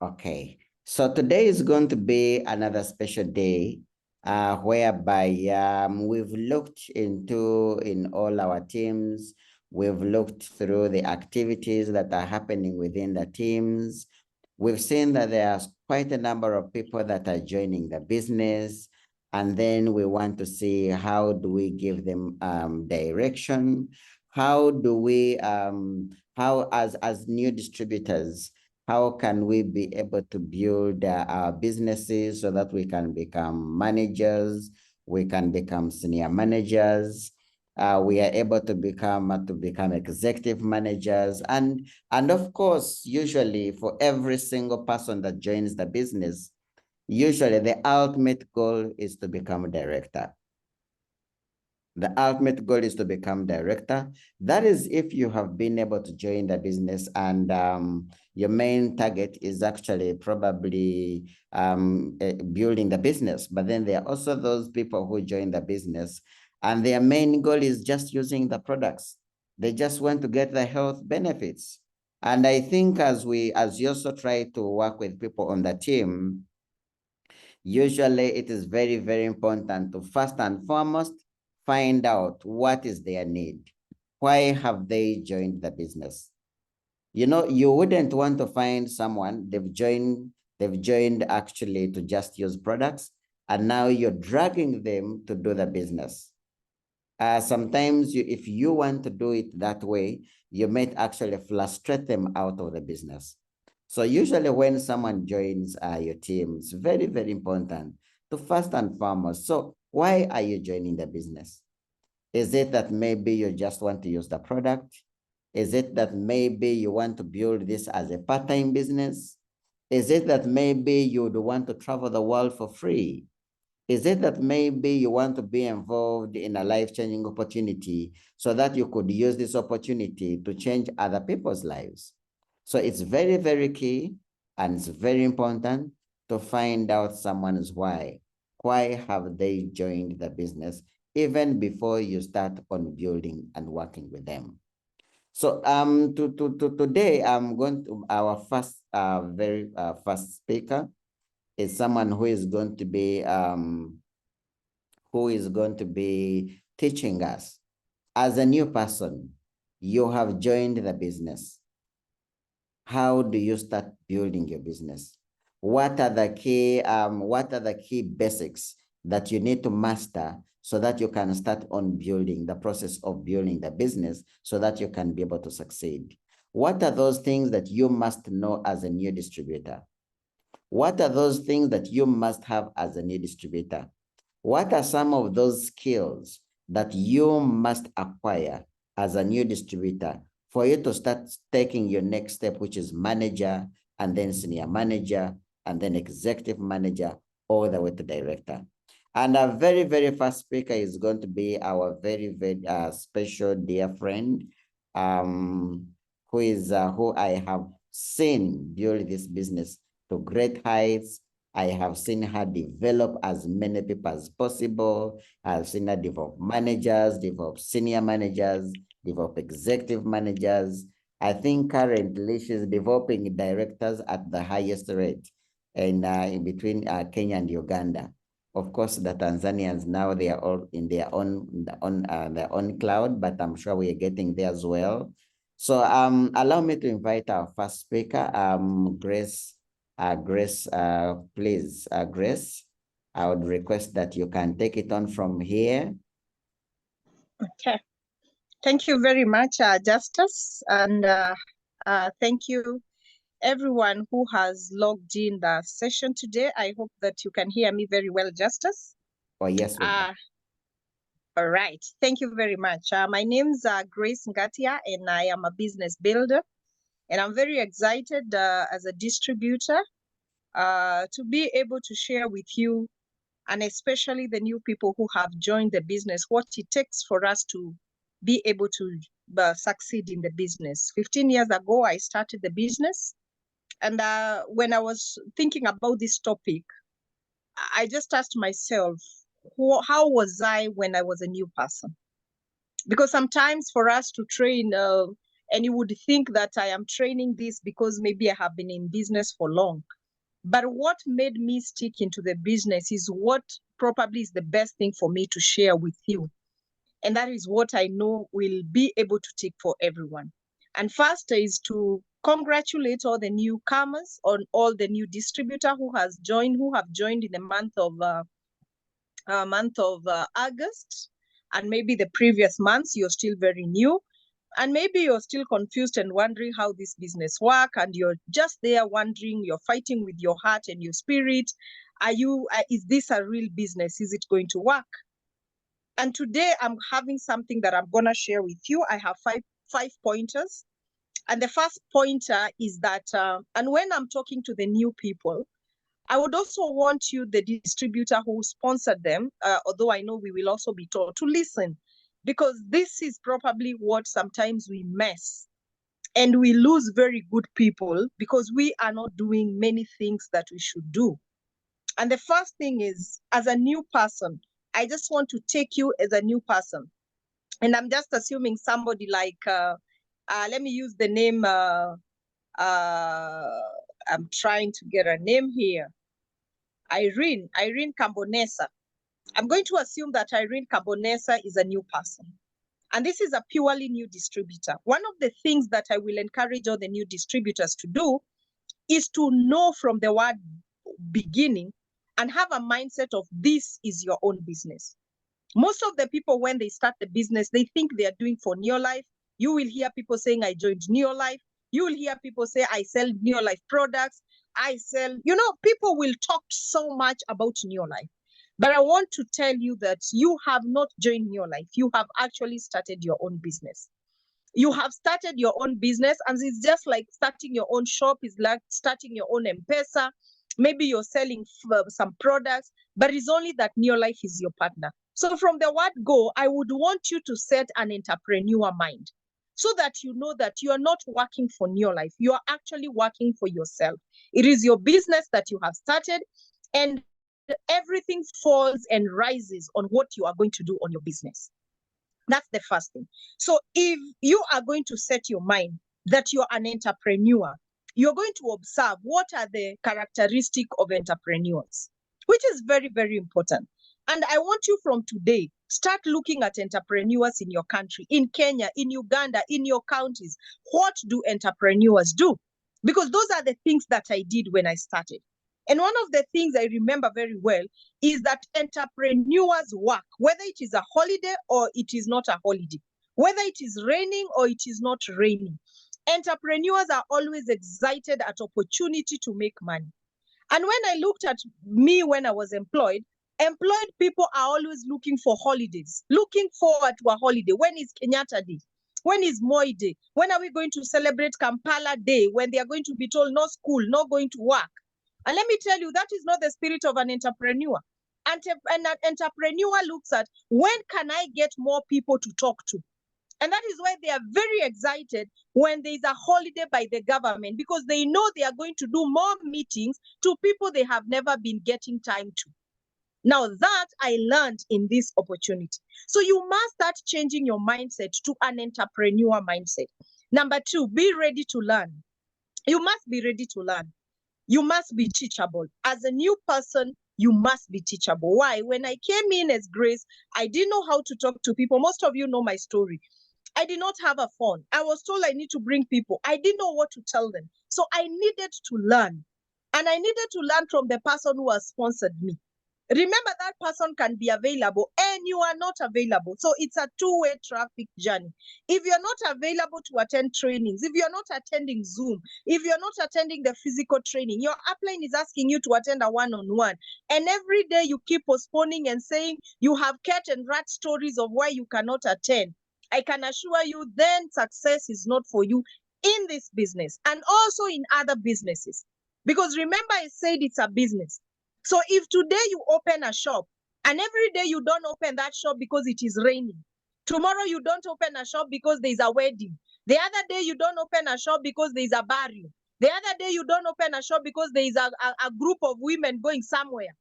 Okay. So today is going to be another special day whereby we've looked in all our teams. We've looked through the activities that are happening within the teams. We've seen that there's quite a number of people that are joining the business. And then we want to see how do we give them direction? How do we, how as new distributors, how can we be able to build our businesses so that we can become managers, we can become senior managers, we are able to become executive managers, and of course, usually for every single person that joins the business, usually the ultimate goal is to become a director. The ultimate goal is to become director. That is if you have been able to join the business and your main target is actually probably building the business. But then there are also those people who join the business and their main goal is just using the products. They just want to get the health benefits. And I think as you also try to work with people on the team, usually it is very, very important to first and foremost find out what is their need. Why have they joined the business? You know, you wouldn't want to find someone they've joined actually to just use products, and now you're dragging them to do the business. Sometimes if you want to do it that way, you might actually frustrate them out of the business. So usually when someone joins your team, it's very, very important to first and foremost. So why are you joining the business? Is it that maybe you just want to use the product? Is it that maybe you want to build this as a part-time business? Is it that maybe you would want to travel the world for free? Is it that maybe you want to be involved in a life-changing opportunity so that you could use this opportunity to change other people's lives? So it's very, very key and it's very important to find out someone's why. Why have they joined the business even before you start on building and working with them? So today I'm going to our first very first speaker is someone who is going to be teaching us. As a new person, you have joined the business. How do you start building your business? What are the key basics that you need to master so that you can start on building the process of building the business so that you can be able to succeed? What are those things that you must know as a new distributor? What are those things that you must have as a new distributor? What are some of those skills that you must acquire as a new distributor for you to start taking your next step, which is manager, and then senior manager, and then executive manager, all the way to director? And our very, very first speaker is going to be our very, very special dear friend, who I have seen build this business to great heights. I have seen her develop as many people as possible. I've seen her develop managers, develop senior managers, develop executive managers. I think currently she's developing directors at the highest rate in between Kenya and Uganda. Of course, the Tanzanians now, they are all in their own cloud, but I'm sure we are getting there as well. So allow me to invite our first speaker, Grace. Grace, please, Grace, I would request that you can take it on from here. Okay. Thank you very much, Justus, and thank you everyone who has logged in the session today. I hope that you can hear me very well, Justus. Oh, yes. All right. Thank you very much. My name is Grace Ngatia, and I am a business builder. And I'm very excited as a distributor to be able to share with you, and especially the new people who have joined the business, what it takes for us to be able to succeed in the business. 15 years ago, I started the business. And when I was thinking about this topic, I just asked myself, how was I when I was a new person? Because sometimes for us to train And you would think that I am training this because maybe I have been in business for long. But what made me stick into the business is what probably is the best thing for me to share with you. And that is what I know will be able to tick for everyone. And first is to congratulate all the newcomers on all the new distributor who have joined in the month of August, and maybe the previous months you're still very new, and maybe you're still confused and wondering how this business work, and you're just there wondering, you're fighting with your heart and your spirit. Is this a real business? Is it going to work? And today I'm having something that I'm going to share with you. I have five pointers. And the first pointer is that, and when I'm talking to the new people, I would also want you, the distributor who sponsored them, although I know we will also be told to listen, because this is probably what sometimes we mess, and we lose very good people because we are not doing many things that we should do. And the first thing is, as a new person, I just want to take you as a new person. And I'm just assuming somebody like, let me use the name, I'm trying to get a name here. Irene Cambonesa. I'm going to assume that Irene Cambonesa is a new person. And this is a purely new distributor. One of the things that I will encourage all the new distributors to do is to know from the word beginning and have a mindset of this is your own business. Most of the people, when they start the business, they think they are doing for Neolife. You will hear people saying, I joined Neolife. You will hear people say, I sell Neolife products. I sell, people will talk so much about Neolife. But I want to tell you that you have not joined Neolife. You have actually started your own business. You have started your own business, and it's just like starting your own shop. It's like starting your own M-Pesa. Maybe you're selling some products, but it's only that Neolife is your partner. So from the word go, I would want you to set an entrepreneur mind so that you know that you are not working for Neolife. You are actually working for yourself. It is your business that you have started, and everything falls and rises on what you are going to do on your business. That's the first thing. So if you are going to set your mind that you're an entrepreneur, you're going to observe what are the characteristics of entrepreneurs, which is very, very important. And I want you from today, start looking at entrepreneurs in your country, in Kenya, in Uganda, in your counties. What do entrepreneurs do? Because those are the things that I did when I started. And one of the things I remember very well is that entrepreneurs work, whether it is a holiday or it is not a holiday, whether it is raining or it is not raining. Entrepreneurs are always excited at opportunity to make money. And when I looked at me when I was employed people are always looking for holidays, looking forward to a holiday. When is Kenyatta Day? When is Moi Day? When are we going to celebrate Kampala Day, when they are going to be told no school, no going to work? And let me tell you, that is not the spirit of an entrepreneur. And an entrepreneur looks at, when can I get more people to talk to? And that is why they are very excited when there is a holiday by the government, because they know they are going to do more meetings to people they have never been getting time to. Now that I learned in this opportunity. So you must start changing your mindset to an entrepreneur mindset. Number two, be ready to learn. You must be ready to learn. You must be teachable. As a new person, you must be teachable. Why? When I came in as Grace, I didn't know how to talk to people. Most of you know my story. I did not have a phone. I was told I need to bring people. I didn't know what to tell them. So I needed to learn. And I needed to learn from the person who has sponsored me. Remember, that person can be available and you are not available. So it's a two-way traffic journey. If you're not available to attend trainings, if you're not attending Zoom, if you're not attending the physical training, your upline is asking you to attend a one-on-one. And every day you keep postponing and saying you have cat and rat stories of why you cannot attend. I can assure you then success is not for you in this business and also in other businesses. Because remember, I said it's a business. So if today you open a shop and every day you don't open that shop because it is raining, tomorrow you don't open a shop because there is a wedding, the other day you don't open a shop because there is a burial, the other day you don't open a shop because there is a group of women going somewhere,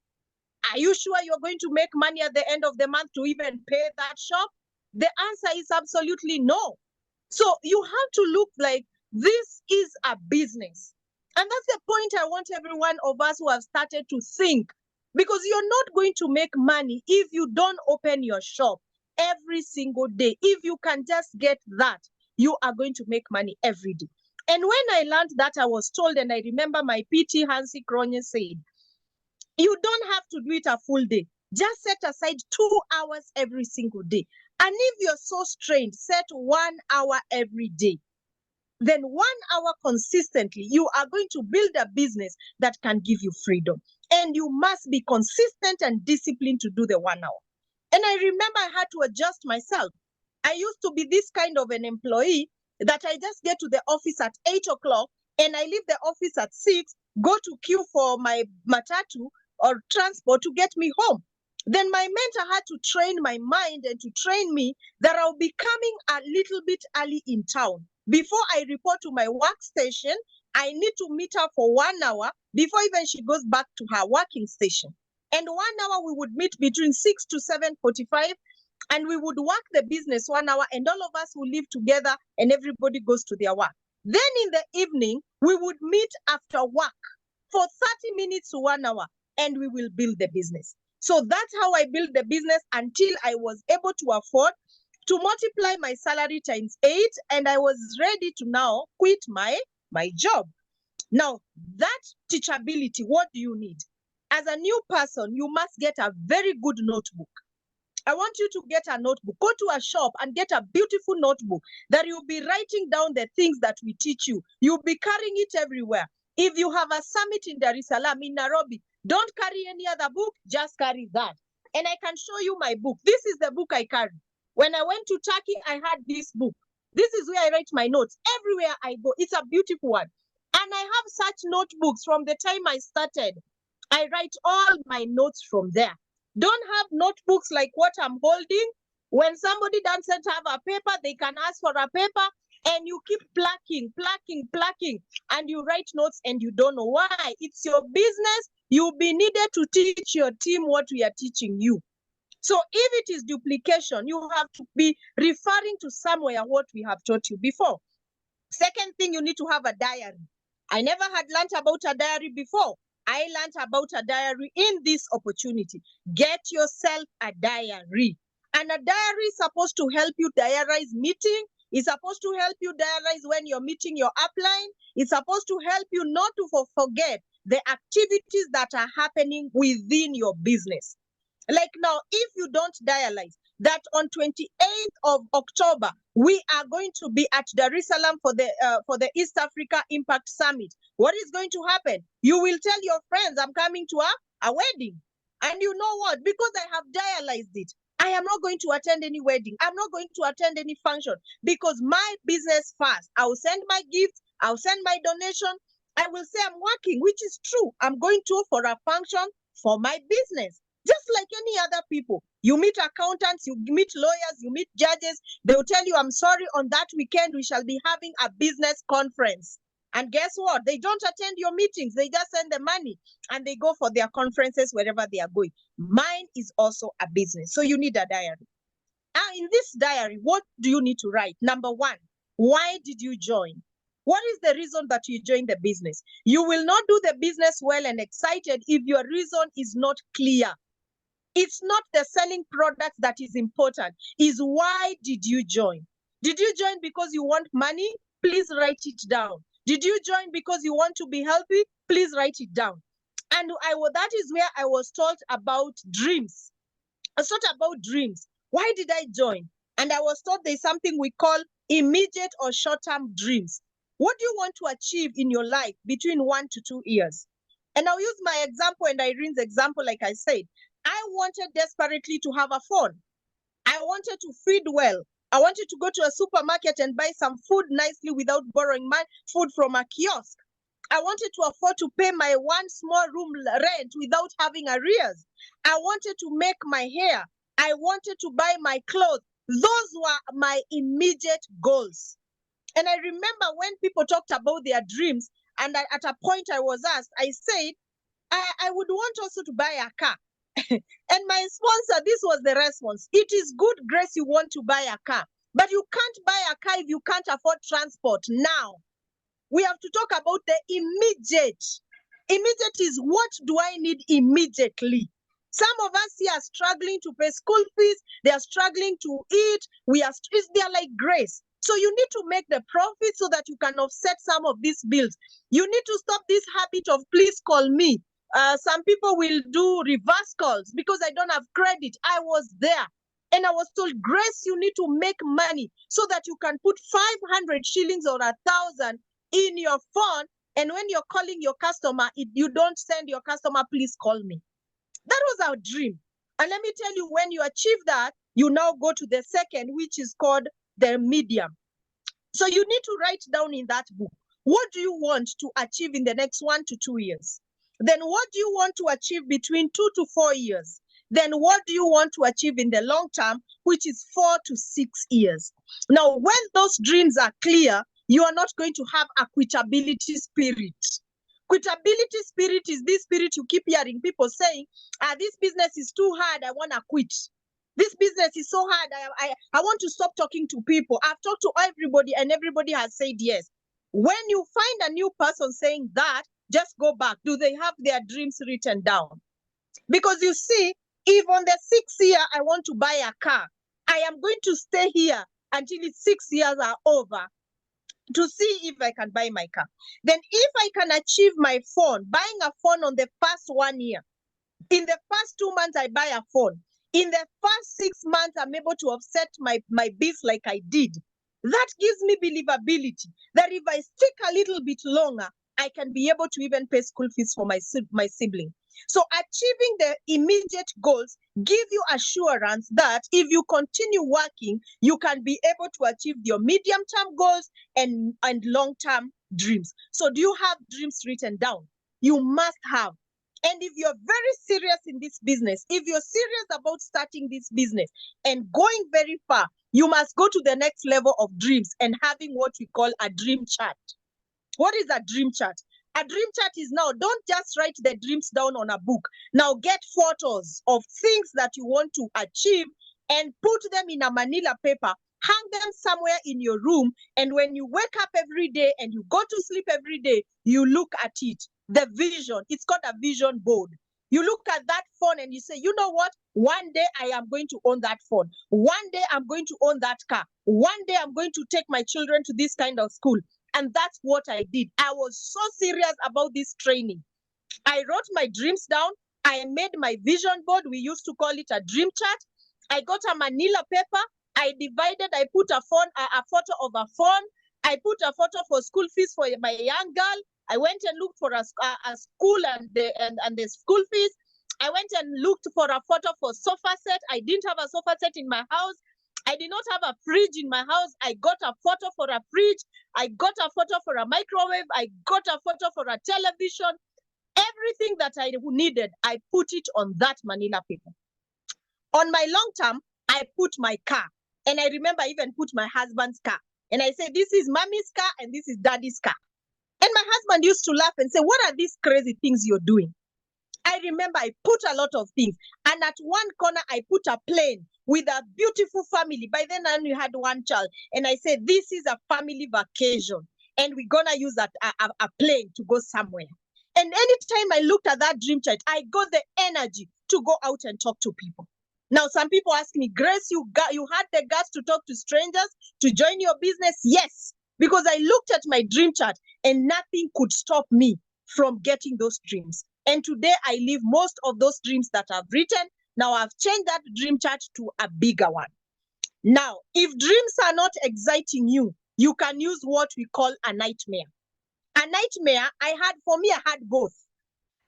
are you sure you're going to make money at the end of the month to even pay that shop? The answer is absolutely no. So you have to look like this is a business. And that's the point I want every one of us who have started to think, because you're not going to make money if you don't open your shop every single day. If you can just get that, you are going to make money every day. And when I learned that, I was told, and I remember my PT Hansi Kronje said, you don't have to do it a full day. Just set aside 2 hours every single day. And if you're so strained, set 1 hour every day. Then 1 hour consistently, you are going to build a business that can give you freedom. And you must be consistent and disciplined to do the 1 hour. And I remember I had to adjust myself. I used to be this kind of an employee that I just get to the office at 8 o'clock and I leave the office at 6, go to queue for my matatu or transport to get me home. Then my mentor had to train my mind and to train me that I'll be coming a little bit early in town. Before I report to my workstation, I need to meet her for 1 hour before even she goes back to her working station. And 1 hour we would meet between 6 to 7:45, and we would work the business 1 hour, and all of us will live together and everybody goes to their work. Then in the evening, we would meet after work for 30 minutes to 1 hour, and we will build the business. So that's how I built the business until I was able to afford to multiply my salary times 8, and I was ready to now quit my job. Now, that teachability, what do you need? As a new person, you must get a very good notebook. I want you to get a notebook. Go to a shop and get a beautiful notebook that you'll be writing down the things that we teach you. You'll be carrying it everywhere. If you have a summit in Dar es Salaam, in Nairobi, don't carry any other book, just carry that. And I can show you my book. This is the book I carry. When I went to Turkey, I had this book. This is where I write my notes. Everywhere I go, it's a beautiful one. And I have such notebooks from the time I started. I write all my notes from there. Don't have notebooks like what I'm holding. When somebody doesn't have a paper, they can ask for a paper, and you keep plucking, and you write notes and you don't know why. It's your business. You'll be needed to teach your team what we are teaching you. So if it is duplication, you have to be referring to somewhere what we have taught you before. Second thing, you need to have a diary. I never had learned about a diary before. I learned about a diary in this opportunity. Get yourself a diary. And a diary is supposed to help you diarize meeting. It's supposed to help you diarize when you're meeting your upline. It's supposed to help you not to forget the activities that are happening within your business. Like now, if you don't diarize that on 28th of October, we are going to be at Dar es Salaam for the East Africa Impact Summit. What is going to happen? You will tell your friends, I'm coming to a wedding. And you know what? Because I have diarized it, I am not going to attend any wedding. I'm not going to attend any function, because my business first. I will send my gifts. I'll send my donation. I will say I'm working, which is true. I'm going to for a function for my business. Just like any other people. You meet accountants, you meet lawyers, you meet judges. They will tell you, I'm sorry, on that weekend, we shall be having a business conference. And guess what? They don't attend your meetings. They just send the money and they go for their conferences wherever they are going. Mine is also a business. So you need a diary. And in this diary, what do you need to write? Number one, why did you join? What is the reason that you joined the business? You will not do the business well and excited if your reason is not clear. It's not the selling products that is important. Is why did you join? Did you join because you want money? Please write it down. Did you join because you want to be healthy? Please write it down. And that is where I was taught about dreams. I was taught about dreams. Why did I join? And I was taught there's something we call immediate or short-term dreams. What do you want to achieve in your life between 1 to 2 years? And I'll use my example and Irene's example, like I said. I wanted desperately to have a phone. I wanted to feed well. I wanted to go to a supermarket and buy some food nicely without borrowing my food from a kiosk. I wanted to afford to pay my one small room rent without having arrears. I wanted to make my hair. I wanted to buy my clothes. Those were my immediate goals. And I remember when people talked about their dreams, and at a point I was asked, I said, I would want also to buy a car. And my sponsor, this was the response. It is good, Grace, you want to buy a car. But you can't buy a car if you can't afford transport. Now, we have to talk about the immediate. Immediate is, what do I need immediately? Some of us here are struggling to pay school fees. They are struggling to eat. They're like Grace. So you need to make the profit so that you can offset some of these bills. You need to stop this habit of please call me. Some people will do reverse calls because I don't have credit. I was there. And I was told, Grace, you need to make money so that you can put 500 shillings or 1,000 in your phone. And when you're calling your customer, you don't send your customer, please call me. That was our dream. And let me tell you, when you achieve that, you now go to the second, which is called the medium. So you need to write down in that book, what do you want to achieve in the next 1 to 2 years? Then what do you want to achieve between 2 to 4 years? Then what do you want to achieve in the long term, which is 4 to 6 years? Now, when those dreams are clear, you are not going to have a quitability spirit. Quitability spirit is this spirit you keep hearing people saying, this business is too hard, I want to quit. This business is so hard, I want to stop talking to people. I've talked to everybody and everybody has said yes. When you find a new person saying that, just go back. Do they have their dreams written down? Because you see, if on the 6th year I want to buy a car, I am going to stay here until the 6 years are over to see if I can buy my car. Then if I can achieve my phone, buying a phone on the first 1 year, in the first 2 months I buy a phone, in the first 6 months I'm able to offset my bills like I did. That gives me believability that if I stick a little bit longer, I can be able to even pay school fees for my sibling. So achieving the immediate goals give you assurance that if you continue working, you can be able to achieve your medium-term goals and long-term dreams. So do you have dreams written down? You must have. And if you're very serious in this business, if you're serious about starting this business and going very far, you must go to the next level of dreams and having what we call a dream chart. What is a dream chart? A dream chart is now, don't just write the dreams down on a book. Now get photos of things that you want to achieve and put them in a manila paper. Hang them somewhere in your room. And when you wake up every day and you go to sleep every day, you look at it. The vision, it's called a vision board. You look at that phone and you say, you know what? One day I am going to own that phone. One day I'm going to own that car. One day I'm going to take my children to this kind of school. And that's what I did. I was so serious about this training. I wrote my dreams down. I made my vision board. We used to call it a dream chart. I got a manila paper. I divided, I put a photo of a phone. I put a photo for school fees for my young girl. I went and looked for a school and the school fees. I went and looked for a photo for sofa set. I didn't have a sofa set in my house. I did not have a fridge in my house. I got a photo for a fridge. I got a photo for a microwave. I got a photo for a television. Everything that I needed, I put it on that manila paper. On my long term, I put my car. And I remember I even put my husband's car. And I said, this is mommy's car and this is daddy's car. And my husband used to laugh and say, what are these crazy things you're doing? I remember I put a lot of things. And at one corner, I put a plane with a beautiful family. By then, I only had one child. And I said, this is a family vacation. And we're going to use a plane to go somewhere. And anytime I looked at that dream chart, I got the energy to go out and talk to people. Now, some people ask me, Grace, you had the guts to talk to strangers, to join your business? Yes, because I looked at my dream chart and nothing could stop me from getting those dreams. And today I live most of those dreams that I've written. Now I've changed that dream chart to a bigger one. Now, if dreams are not exciting you, you can use what we call a nightmare. A nightmare, I had both.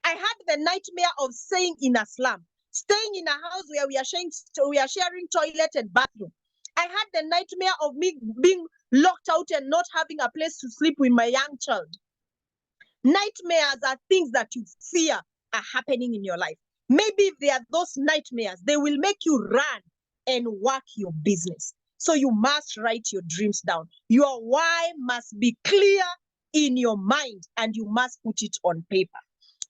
I had the nightmare of staying in a slum, staying in a house where we are sharing toilet and bathroom. I had the nightmare of me being locked out and not having a place to sleep with my young child. Nightmares are things that you fear are happening in your life. Maybe if they are those nightmares, they will make you run and work your business. So you must write your dreams down. Your why must be clear in your mind and you must put it on paper.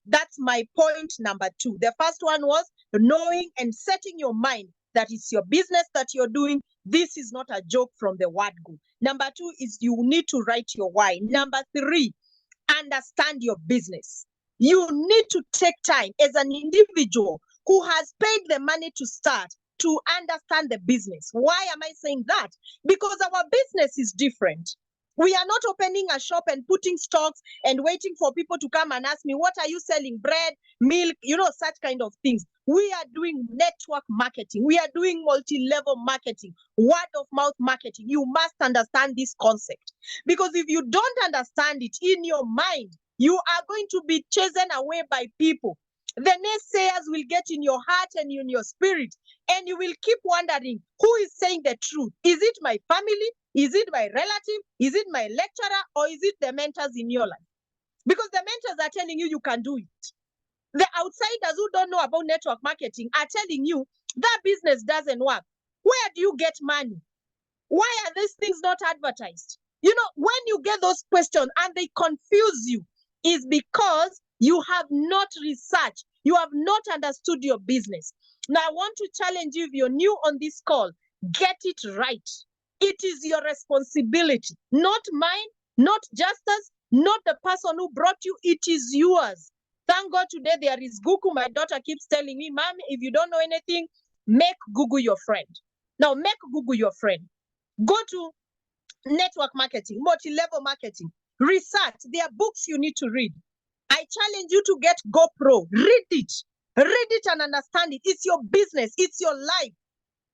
That's my point number 2. The first one was knowing and setting your mind that it's your business that you're doing. This is not a joke from the word go. Number 2 is you need to write your why. Number 3, understand your business. You need to take time as an individual who has paid the money to start to understand the business. Why am I saying that? Because our business is different. We are not opening a shop and putting stocks and waiting for people to come and ask me, what are you selling? Bread, milk, such kind of things. We are doing network marketing. We are doing multi-level marketing, word of mouth marketing. You must understand this concept, because if you don't understand it in your mind, you are going to be chased away by people. The naysayers will get in your heart and in your spirit, and you will keep wondering, who is saying the truth? Is it my family? Is it my relative? Is it my lecturer? Or is it the mentors in your life? Because the mentors are telling you you can do it. The outsiders who don't know about network marketing are telling you that business doesn't work. Where do you get money? Why are these things not advertised? When you get those questions and they confuse you, is because you have not researched, you have not understood your business. Now, I want to challenge you, if you're new on this call, get it right. It is your responsibility, not mine, not Justice, not the person who brought you. It is yours. Thank God today there is Google. My daughter keeps telling me, Mom, if you don't know anything, make Google your friend. Now, make Google your friend. Go to network marketing, multi-level marketing, research. There are books you need to read. I challenge you to get GoPro. Read it and understand it. It's your business. It's your life.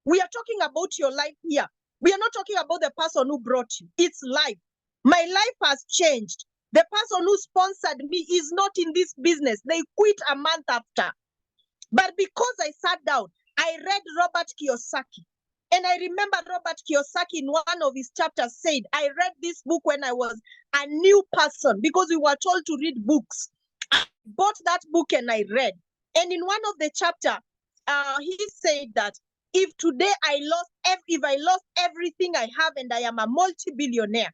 We are talking about your life here. We are not talking about the person who brought you. It's life. My life has changed. The person who sponsored me is not in this business. They quit a month after. But because I sat down, I read Robert Kiyosaki. And I remember Robert Kiyosaki in one of his chapters said, I read this book when I was a new person, because we were told to read books. I bought that book and I read. And in one of the chapter, he said that if today if I lost everything I have and I am a multi-billionaire,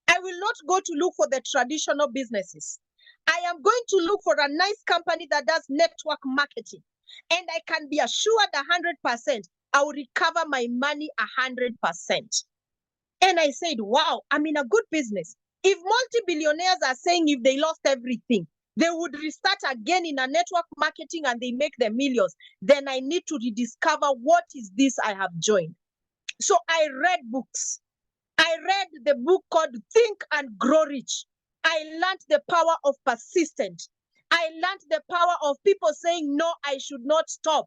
I will not go to look for the traditional businesses. I am going to look for a nice company that does network marketing. And I can be assured 100%, I will recover my money 100%. And I said, wow, I'm in a good business. If multi-billionaires are saying if they lost everything, they would restart again in a network marketing and they make the millions, then I need to rediscover what is this I have joined. So I read books. I read the book called Think and Grow Rich. I learned the power of persistence. I learned the power of people saying, no, I should not stop.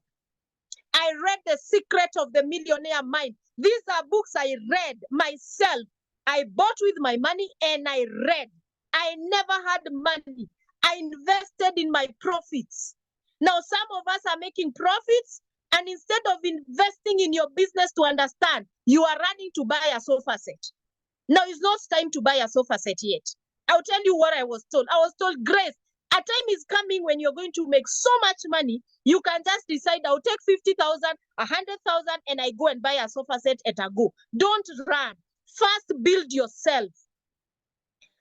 I read The Secret of the Millionaire Mind. These are books I read myself. I bought with my money and I read. I never had money. I invested in my profits. Now, some of us are making profits, and instead of investing in your business to understand, you are running to buy a sofa set. Now, it's not time to buy a sofa set yet. I'll tell you what I was told. I was told, Grace, a time is coming when you're going to make so much money, you can just decide, I'll take 50,000, 100,000, and I go and buy a sofa set at a go. Don't run. First, build yourself.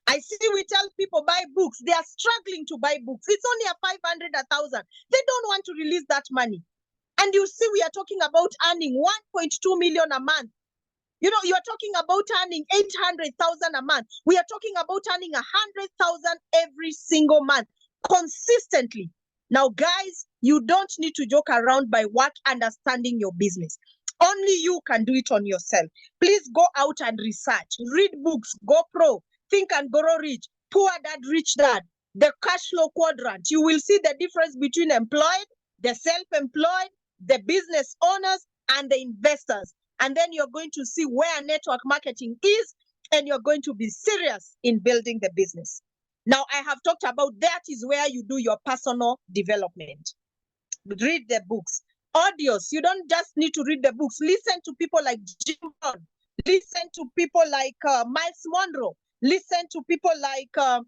I see we tell people buy books. They are struggling to buy books. It's only a 500, 1,000. They don't want to release that money. And you see, we are talking about earning 1.2 million a month. You are talking about earning 800,000 a month. We are talking about earning 100,000 every single month, consistently. Now, guys, you don't need to joke around by understanding your business. Only you can do it on yourself. Please go out and research. Read books. Go pro. Think and Grow Rich. Poor Dad, Rich Dad. The cash flow quadrant. You will see the difference between employed, the self-employed, the business owners, and the investors. And then you're going to see where network marketing is, and you're going to be serious in building the business. Now, I have talked about that is where you do your personal development. Read the books. Audios, you don't just need to read the books. Listen to people like Jim Rohn. Listen to people like Miles Monroe. Listen to people like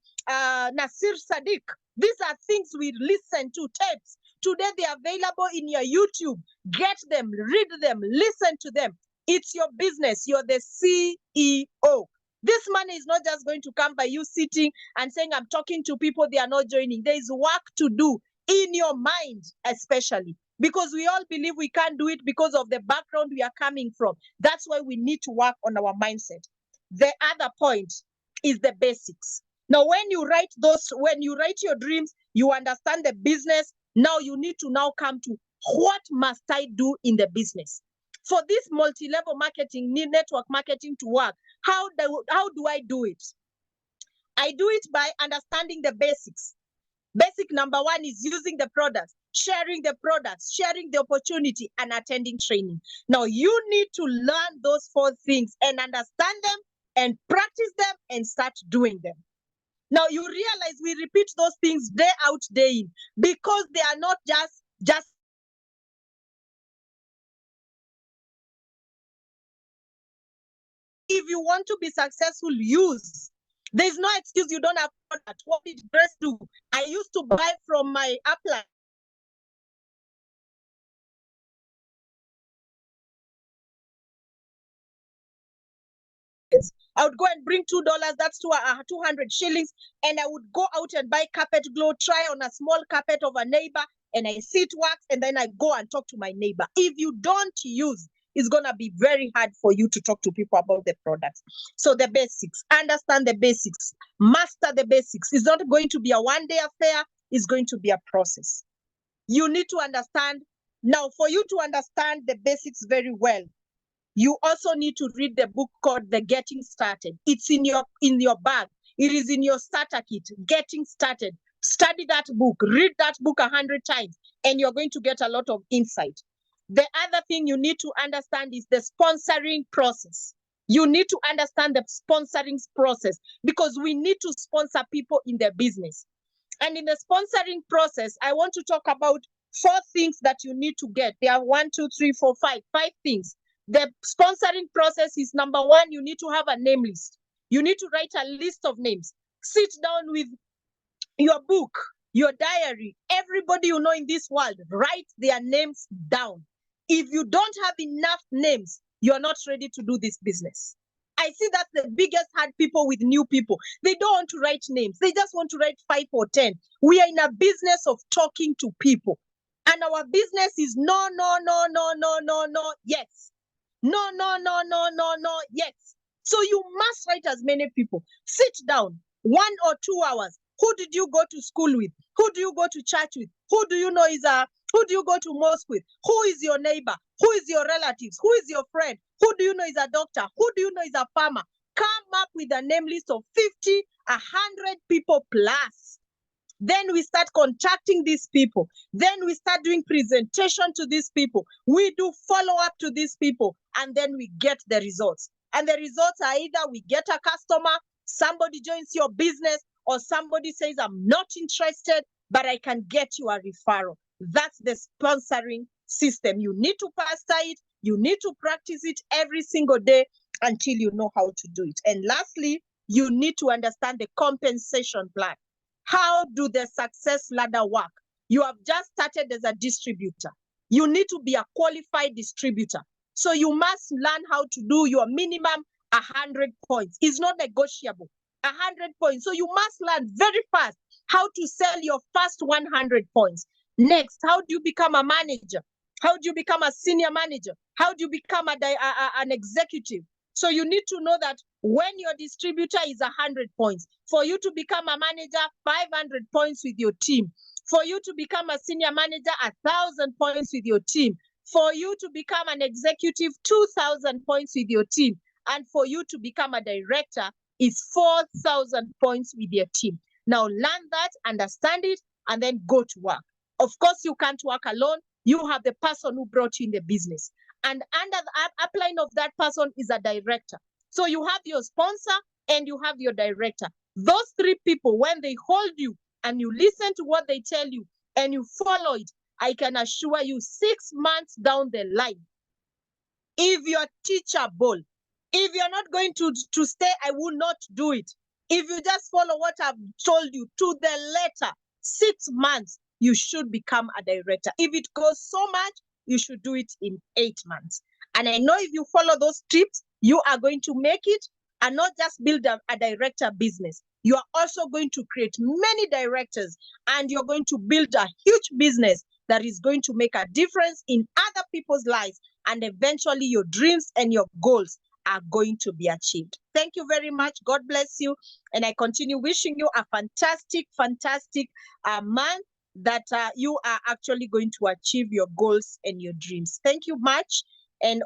Nasir Sadiq. These are things we listen to, tapes. Today, they are available in your YouTube. Get them, read them, listen to them. It's your business. You're the CEO. This money is not just going to come by you sitting and saying, I'm talking to people, they are not joining. There is work to do in your mind, especially. because we all believe we can't do it because of the background we are coming from. That's why we need to work on our mindset. The other point is the basics. Now, when you write your dreams, you understand the business. Now you need to now come to what must I do in the business? For this multi-level marketing, network marketing to work, how do I do it? I do it by understanding the basics. Basic number one is using the products, sharing the products, sharing the opportunity, and attending training. Now, you need to learn those 4 things and understand them and practice them and start doing them. Now, you realize we repeat those things day out, day in, because they are not just if you want to be successful, use. There's no excuse you don't have product. What did Grace do? I used to buy from my upline. I would go and bring $2, that's 200 shillings, and I would go out and buy carpet glue, try on a small carpet of a neighbor, and I see it works, and then I go and talk to my neighbor. If you don't use, it's going to be very hard for you to talk to people about the products. So the basics, understand the basics, master the basics. It's not going to be a one-day affair, it's going to be a process. You need to understand. Now, for you to understand the basics very well, you also need to read the book called The Getting Started. It's in your bag. It is in your starter kit, Getting Started. Study that book, read that book 100 times, and you're going to get a lot of insight. The other thing you need to understand is the sponsoring process. You need to understand the sponsoring process because we need to sponsor people in their business. And in the sponsoring process, I want to talk about 4 things that you need to get. There are 1, 2, 3, 4, 5 things. The sponsoring process is number 1, you need to have a name list. You need to write a list of names. Sit down with your book, your diary, everybody you know in this world, write their names down. If you don't have enough names, you're not ready to do this business. I see that's the biggest hard people with new people. They don't want to write names. They just want to write 5 or 10. We are in a business of talking to people. And our business is no, yes. No, yes. So you must write as many people. Sit down 1 or 2 hours. Who did you go to school with? Who do you go to church with? Who do you know who do you go to mosque with? Who is your neighbor? Who is your relatives? Who is your friend? Who do you know is a doctor? Who do you know is a farmer? Come up with a name list of 50, 100 people plus. Then we start contacting these people. Then we start doing presentation to these people. We do follow-up to these people, and then we get the results. And the results are either we get a customer, somebody joins your business, or somebody says, I'm not interested, but I can get you a referral. That's the sponsoring system. You need to master it. You need to practice it every single day until you know how to do it. And lastly, you need to understand the compensation plan. How do the success ladder work? You have just started as a distributor. You need to be a qualified distributor. So you must learn how to do your minimum 100 points. It's not negotiable. 100 points. So you must learn very fast how to sell your first 100 points. Next, how do you become a manager? How do you become a senior manager? How do you become an executive? So you need to know that when your distributor is 100 points, for you to become a manager, 500 points with your team. For you to become a senior manager, 1,000 points with your team. For you to become an executive, 2,000 points with your team. And for you to become a director is 4,000 points with your team. Now learn that, understand it, and then go to work. Of course, you can't work alone. You have the person who brought you in the business. And under the upline of that person is a director. So you have your sponsor and you have your director. Those 3 people, when they hold you and you listen to what they tell you and you follow it, I can assure you 6 months down the line, if you're teachable, if you're not going to stay, I will not do it. If you just follow what I've told you to the letter, 6 months, you should become a director. If it goes so much, you should do it in 8 months. And I know if you follow those tips, you are going to make it and not just build a director business. You are also going to create many directors and you're going to build a huge business that is going to make a difference in other people's lives, and eventually your dreams and your goals are going to be achieved. Thank you very much. God bless you. And I continue wishing you a fantastic, fantastic month, that you are actually going to achieve your goals and your dreams. Thank you much. And